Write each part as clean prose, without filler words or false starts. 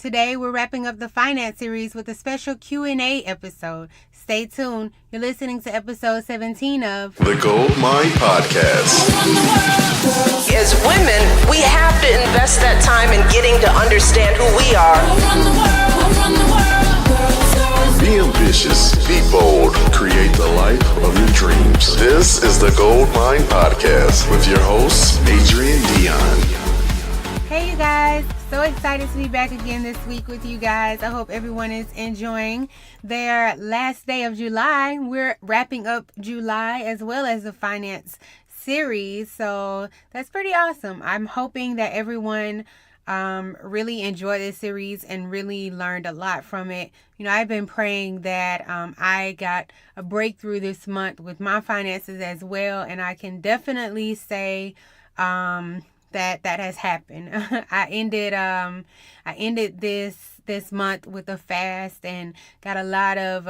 Today, we're wrapping up the finance series with a special Q&A episode. Stay tuned. You're listening to episode 17 of The Gold Mine Podcast. As women, we have to invest that time in getting to understand who we are. Be ambitious, be bold, create the life of your dreams. This is the Gold Mine Podcast with your host, Adrian Dion. Hey you guys, so excited to be back again this week with you guys. I hope everyone is enjoying their last day of July. We're wrapping up July as well as the finance series, so that's pretty awesome. I'm hoping that everyone really enjoyed this series and really learned a lot from it. You know, I've been praying that I got a breakthrough this month with my finances as well, and I can definitely say that has happened. I ended this month with a fast and got a lot of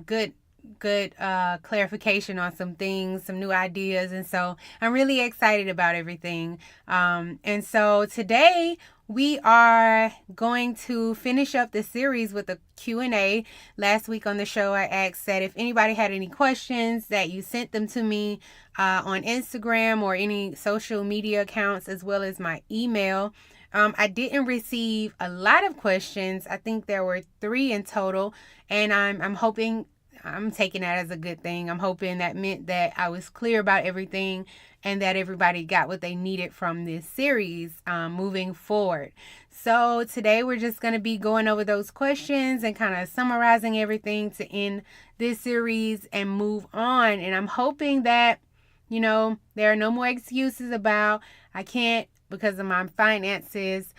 good clarification on some things, some new ideas, and so I'm really excited about everything. And so today we are going to finish up the series with a Q&A. Last week on the show, I asked that if anybody had any questions, that you sent them to me on Instagram or any social media accounts, as well as my email. I didn't receive a lot of questions. I think there were 3 in total, and I'm hoping, I'm taking that as a good thing. I'm hoping that meant that I was clear about everything and that everybody got what they needed from this series moving forward. So today we're just going to be going over those questions and kind of summarizing everything to end this series and move on. And I'm hoping that, you know, there are no more excuses about I can't because of my finances.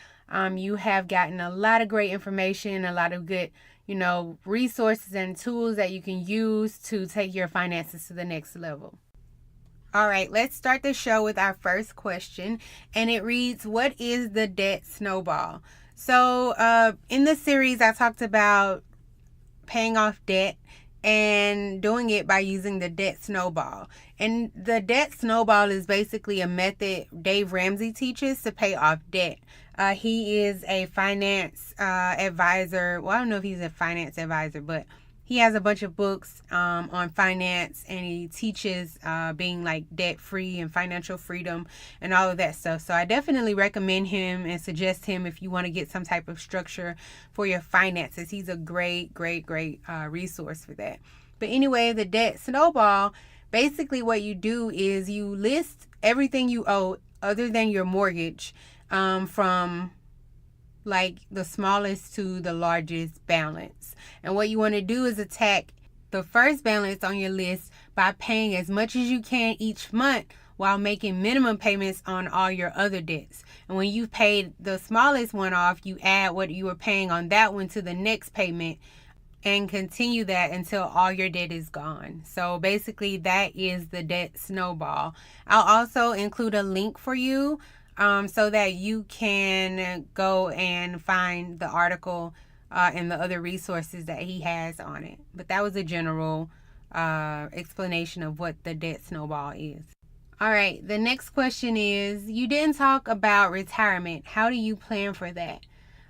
You have gotten a lot of great information, a lot of good, you know, resources and tools that you can use to take your finances to the next level. All right, let's start the show with our first question, and it reads, what is the debt snowball? So in this series, I talked about paying off debt and doing it by using the debt snowball. And the debt snowball is basically a method Dave Ramsey teaches to pay off debt. He is a finance advisor. Well, I don't know if he's a finance advisor, but he has a bunch of books on finance, and he teaches being like debt free and financial freedom and all of that stuff. So I definitely recommend him and suggest him if you want to get some type of structure for your finances. He's a great resource for that. But anyway, the debt snowball, basically what you do is you list everything you owe other than your mortgage, from like the smallest to the largest balance. And what you want to do is attack the first balance on your list by paying as much as you can each month while making minimum payments on all your other debts. And when you've paid the smallest one off, you add what you were paying on that one to the next payment and continue that until all your debt is gone. So basically that is the debt snowball. I'll also include a link for you so that you can go and find the article and the other resources that he has on it. But that was a general explanation of what the debt snowball is. All right, the next question is, you didn't talk about retirement. How do you plan for that?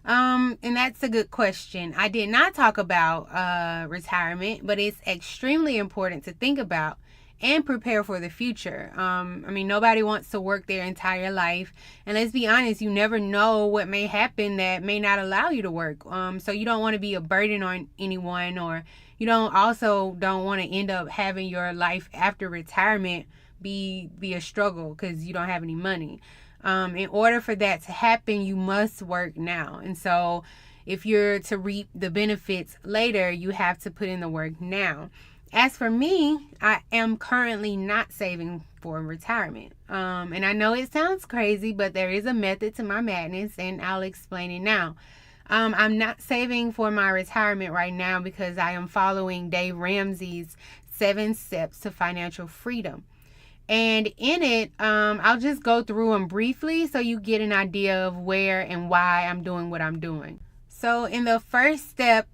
And that's a good question. I did not talk about retirement, but it's extremely important to think about and prepare for the future. I mean, nobody wants to work their entire life. And let's be honest, you never know what may happen that may not allow you to work. So you don't want to be a burden on anyone, or you don't want to end up having your life after retirement be a struggle because you don't have any money. In order for that to happen, you must work now. And so if you're to reap the benefits later, you have to put in the work now. As for me, I am currently not saving for retirement. And I know it sounds crazy, but there is a method to my madness, and I'll explain it now. I'm not saving for my retirement right now because I am following Dave Ramsey's 7 Steps to Financial Freedom. And in it, I'll just go through them briefly so you get an idea of where and why I'm doing what I'm doing. So in the first step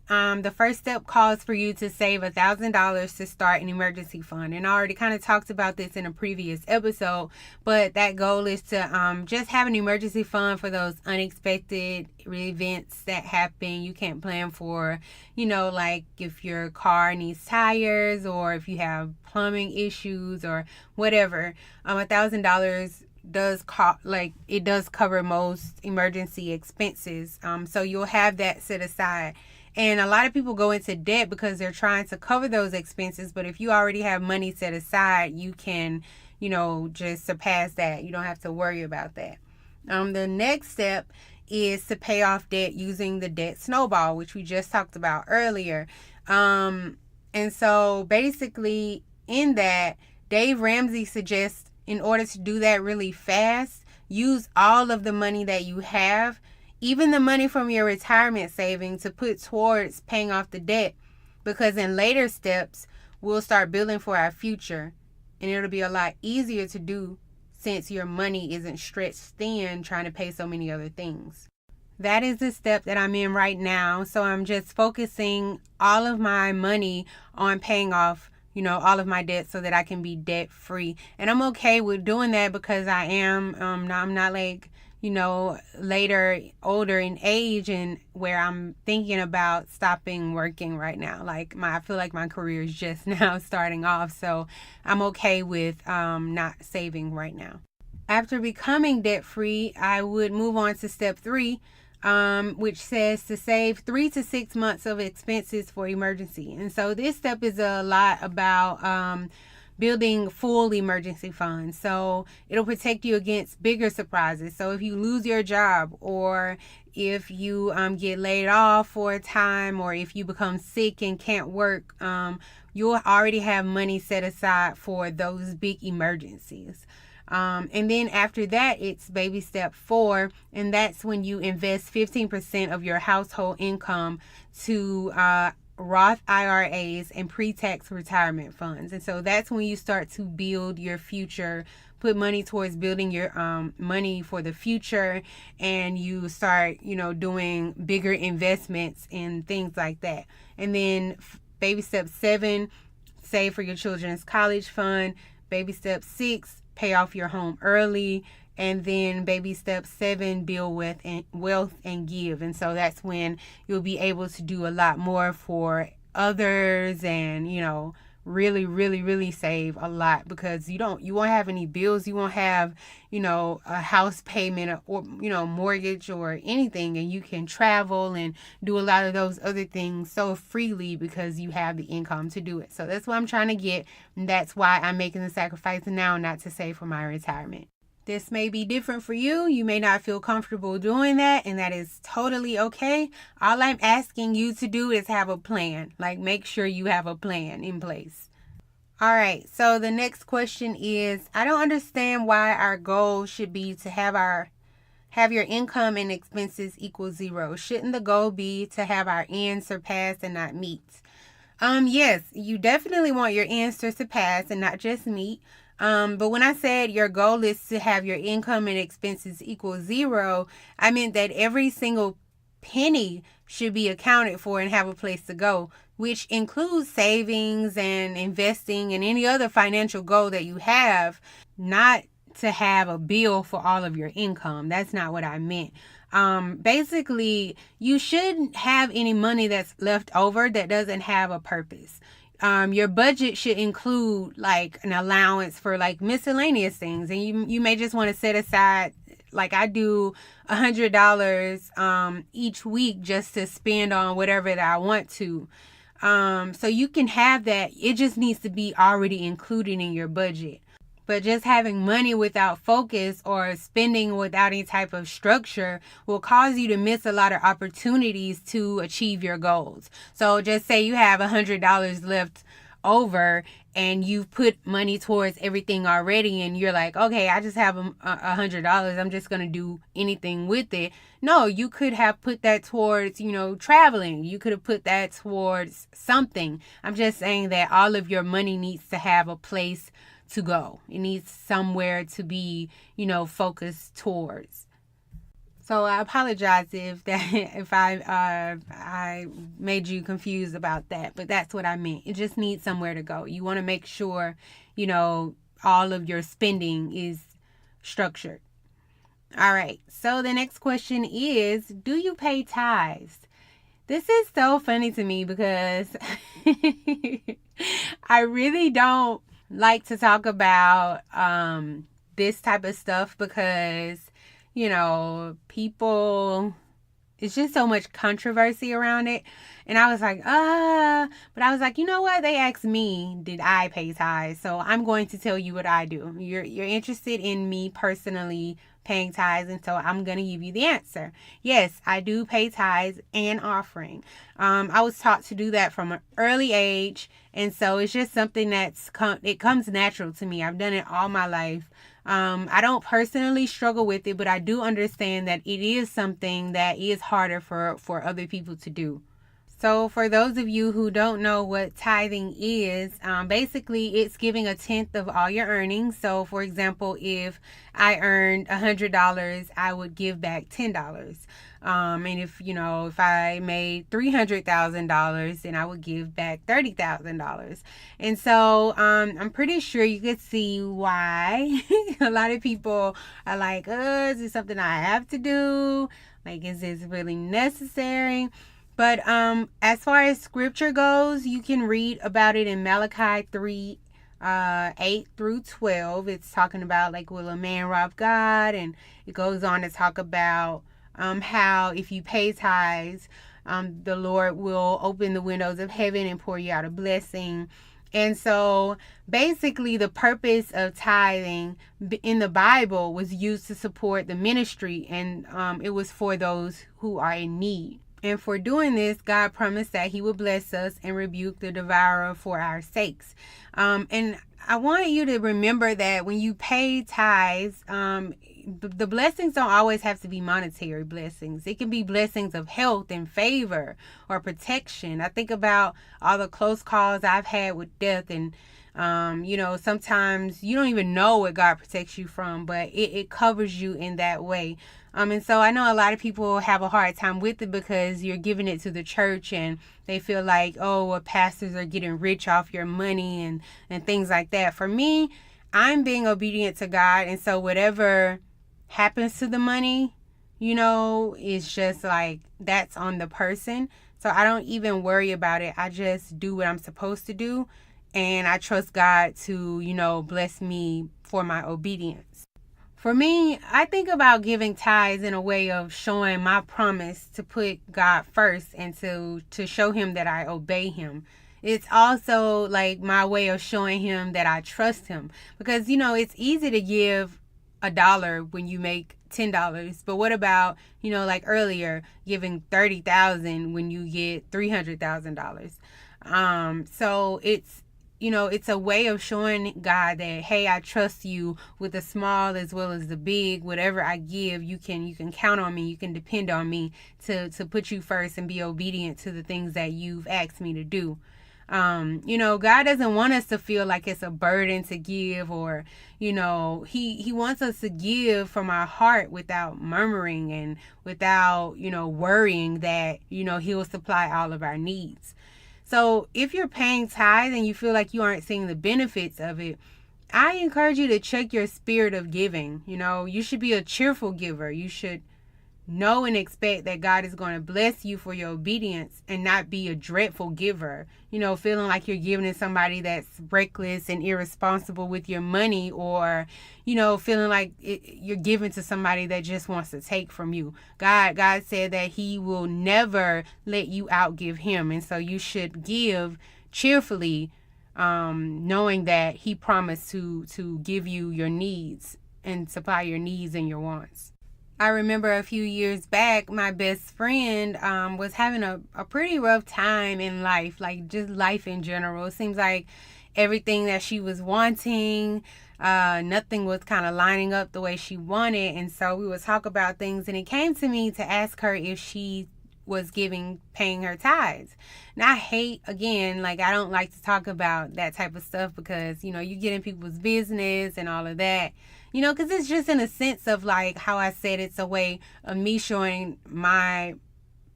calls for you to save $1,000 to start an emergency fund. And I already kind of talked about this in a previous episode, but that goal is to just have an emergency fund for those unexpected events that happen you can't plan for, like if your car needs tires or if you have plumbing issues or whatever. $1,000 does cover most emergency expenses, so you'll have that set aside. And a lot of people go into debt because they're trying to cover those expenses, but if you already have money set aside, you can just surpass that. You don't have to worry about that. The next step is to pay off debt using the debt snowball, which we just talked about earlier. And so basically in that, Dave Ramsey suggests, in order to do that really fast, use all of the money that you have, even the money from your retirement savings, to put towards paying off the debt, because in later steps, we'll start building for our future, and it'll be a lot easier to do since your money isn't stretched thin trying to pay so many other things. That is the step that I'm in right now, so I'm just focusing all of my money on paying off all of my debt so that I can be debt free. And I'm okay with doing that because I am, I'm not like, older in age and where I'm thinking about stopping working right now. I feel like my career is just now starting off. So I'm okay with not saving right now. After becoming debt free, I would move on to step 3, which says to save 3 to 6 months of expenses for emergency. And so this step is a lot about building full emergency funds. So it'll protect you against bigger surprises. So if you lose your job, or if you get laid off for a time, or if you become sick and can't work, you'll already have money set aside for those big emergencies. And then after that, it's baby step 4, and that's when you invest 15% of your household income to Roth IRAs and pre-tax retirement funds. And so that's when you start to build your future, put money towards building your money for the future, and you start, doing bigger investments and things like that. And then baby step 7, save for your children's college fund. Baby step 6, pay off your home early. And then baby step 7, build wealth and give. And so that's when you'll be able to do a lot more for others and, really, really, really save a lot, because you won't have any bills. You won't have, a house payment or mortgage or anything. And you can travel and do a lot of those other things so freely because you have the income to do it. So that's what I'm trying to get. And that's why I'm making the sacrifice now, not to save for my retirement. This may be different for you. You may not feel comfortable doing that, and that is totally okay. All I'm asking you to do is have a plan. Make sure you have a plan in place. All right, so the next question is, I don't understand why our goal should be to have your income and expenses equal 0. Shouldn't the goal be to have our ends surpass and not meet? Yes, you definitely want your ends to surpass and not just meet. But when I said your goal is to have your income and expenses equal 0, I meant that every single penny should be accounted for and have a place to go, which includes savings and investing and any other financial goal that you have, not to have a bill for all of your income. That's not what I meant. Basically, you shouldn't have any money that's left over that doesn't have a purpose. Your budget should include an allowance for miscellaneous things, and you may just want to set aside, I do, $100 each week just to spend on whatever that I want to. So you can have that. It just needs to be already included in your budget. But just having money without focus or spending without any type of structure will cause you to miss a lot of opportunities to achieve your goals. So just say you have $100 left over and you've put money towards everything already, and you're like, okay, I just have $100. I'm just going to do anything with it. No, you could have put that towards, traveling. You could have put that towards something. I'm just saying that all of your money needs to have a place to go. It needs somewhere to be, focused towards. So I apologize if I made you confused about that, but that's what I meant. It just needs somewhere to go. You want to make sure, all of your spending is structured. All right. So the next question is, do you pay tithes? This is so funny to me because I really don't like to talk about this type of stuff because, people, it's just so much controversy around it. And I was like, but I was like, you know what? They asked me, did I pay tithes? So I'm going to tell you what I do. You're interested in me personally paying tithes, and so I'm going to give you the answer. Yes, I do pay tithes and offering. I was taught to do that from an early age, and so it's just something it comes natural to me. I've done it all my life. I don't personally struggle with it, but I do understand that it is something that is harder for other people to do. So for those of you who don't know what tithing is, basically it's giving 1/10 of all your earnings. So for example, if I earned $100, I would give back $10. And if I made $300,000, then I would give back $30,000. And so I'm pretty sure you could see why a lot of people are like, is this something I have to do? Like, is this really necessary? But as far as scripture goes, you can read about it in Malachi 3, 8 through 12. It's talking about, like, will a man rob God? And it goes on to talk about how if you pay tithes, the Lord will open the windows of heaven and pour you out a blessing. And so basically the purpose of tithing in the Bible was used to support the ministry, and it was for those who are in need. And for doing this, God promised that he would bless us and rebuke the devourer for our sakes. And I want you to remember that when you pay tithes, the blessings don't always have to be monetary blessings. It can be blessings of health and favor or protection. I think about all the close calls I've had with death, and sometimes you don't even know what God protects you from, but it covers you in that way. And so I know a lot of people have a hard time with it because you're giving it to the church and they feel like, pastors are getting rich off your money and things like that. For me, I'm being obedient to God. And so whatever happens to the money, it's just like, that's on the person. So I don't even worry about it. I just do what I'm supposed to do. And I trust God to, bless me for my obedience. For me, I think about giving tithes in a way of showing my promise to put God first and to show him that I obey him. It's also like my way of showing him that I trust him. Because, it's easy to give $1 when you make $10. But what about, like earlier, giving $30,000 when you get $300,000? So it's a way of showing God that, hey, I trust you with the small as well as the big. Whatever I give, you can count on me. You can depend on me to put you first and be obedient to the things that you've asked me to do. God doesn't want us to feel like it's a burden to give, or, he wants us to give from our heart without murmuring and without, worrying that, he'll supply all of our needs. So if you're paying tithes and you feel like you aren't seeing the benefits of it, I encourage you to check your spirit of giving. You should be a cheerful giver. You should know and expect that God is going to bless you for your obedience and not be a dreadful giver. Feeling like you're giving to somebody that's reckless and irresponsible with your money, or, feeling like you're giving to somebody that just wants to take from you. God said that he will never let you outgive him. And so you should give cheerfully, knowing that he promised to give you your needs and supply your needs and your wants. I remember a few years back, my best friend was having a pretty rough time in life, like just life in general. It seems like everything that she was wanting, nothing was kind of lining up the way she wanted. And so we would talk about things, and it came to me to ask her if she was paying her tithes. And I hate, again, like, I don't like to talk about that type of stuff because, you get in people's business and all of that. You know, because it's just in a sense of like how I said, it's a way of me showing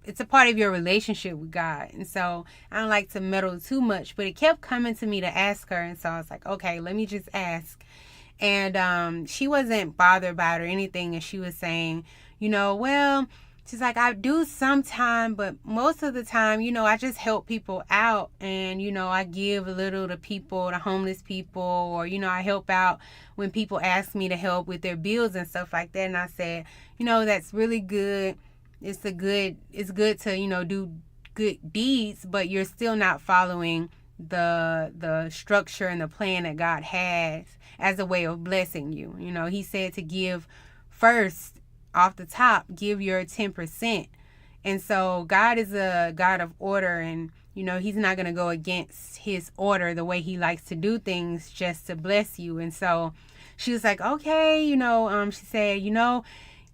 it's a part of your relationship with God. And so I don't like to meddle too much, but it kept coming to me to ask her. And so I was like, okay, let me just ask. And she wasn't bothered by it or anything. And she was saying, you know, well, she's like, I do sometime, but most of the time, you know, I just help people out. And, you know, I give a little to people, to homeless people, or, you know, I help out when people ask me to help with their bills and stuff like that. And I said, you know, that's really good. It's good to, you know, do good deeds, but you're still not following the structure and the plan that God has as a way of blessing you. You know, he said to give first off the top, give your 10%. And so God is a God of order, and, you know, he's not going to go against his order, the way he likes to do things, just to bless you. And so she was like, okay, you know, she said, you know,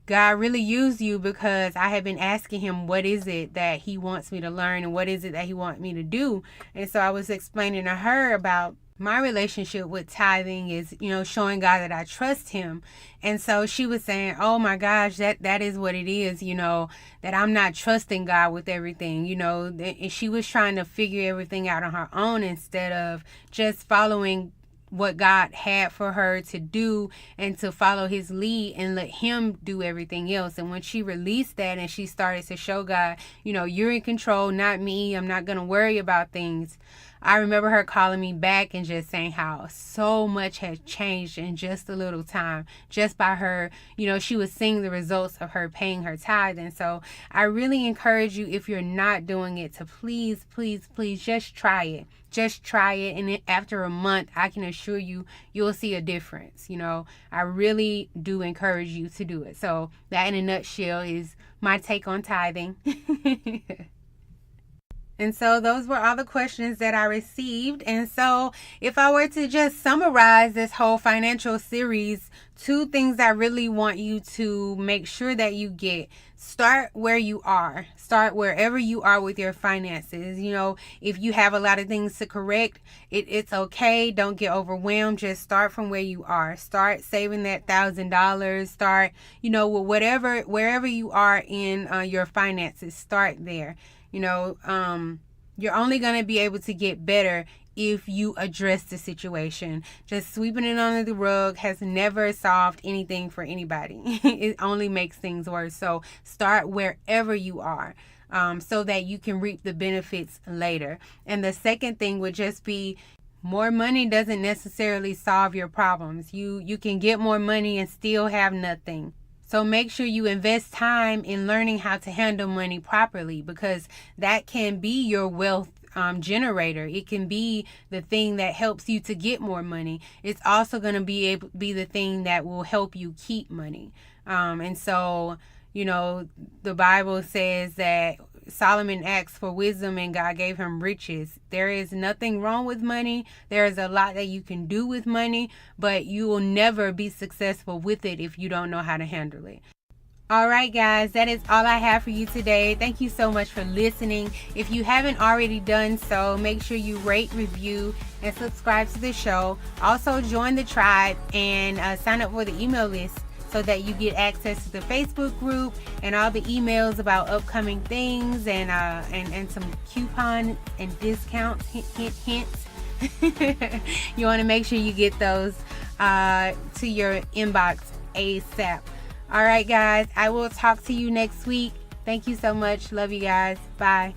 God really used you, because I have been asking him, what is it that he wants me to learn, and what is it that he wants me to do? And so I was explaining to her about my relationship with tithing is, you know, showing God that I trust him. And so she was saying, oh my gosh, that is what it is, you know, that I'm not trusting God with everything, you know. And she was trying to figure everything out on her own instead of just following what God had for her to do, and to follow his lead and let him do everything else. And when she released that and she started to show God, you know, you're in control, not me. I'm not going to worry about things. I remember her calling me back and just saying how so much has changed in just a little time, just by her, you know, she was seeing the results of her paying her tithe. And so I really encourage you, if you're not doing it, to please, please, please just try it. Just try it. And then after a month, I can assure you, you'll see a difference. You know, I really do encourage you to do it. So that, in a nutshell, is my take on tithing. And so those were all the questions that I received. And so if I were to just summarize this whole financial series, 2 things I really want you to make sure that you get. Start where you are. Start wherever you are with your finances. You know, if you have a lot of things to correct, it's okay. Don't get overwhelmed. Just start from where you are. Start saving that $1,000. Start, you know, with wherever you are in your finances. Start there. You know, you're only going to be able to get better if you address the situation. Just sweeping it under the rug has never solved anything for anybody. It only makes things worse. So start wherever you are, so that you can reap the benefits later. And the second thing would just be, more money doesn't necessarily solve your problems. You can get more money and still have nothing. So make sure you invest time in learning how to handle money properly, because that can be your wealth generator. It can be the thing that helps you to get more money. It's also going to be the thing that will help you keep money. And so, you know, the Bible says that Solomon asked for wisdom and God gave him riches. There is nothing wrong with money. There is a lot that you can do with money, but you will never be successful with it if you don't know how to handle it. All right, guys, that is all I have for you today. Thank you so much for listening. If you haven't already done so, make sure you rate, review, and subscribe to the show. Also, join the tribe and sign up for the email list, so that you get access to the Facebook group and all the emails about upcoming things and some coupon and discounts, hints. You want to make sure you get those to your inbox ASAP. All right, guys, I will talk to you next week. Thank you so much. Love you guys. Bye.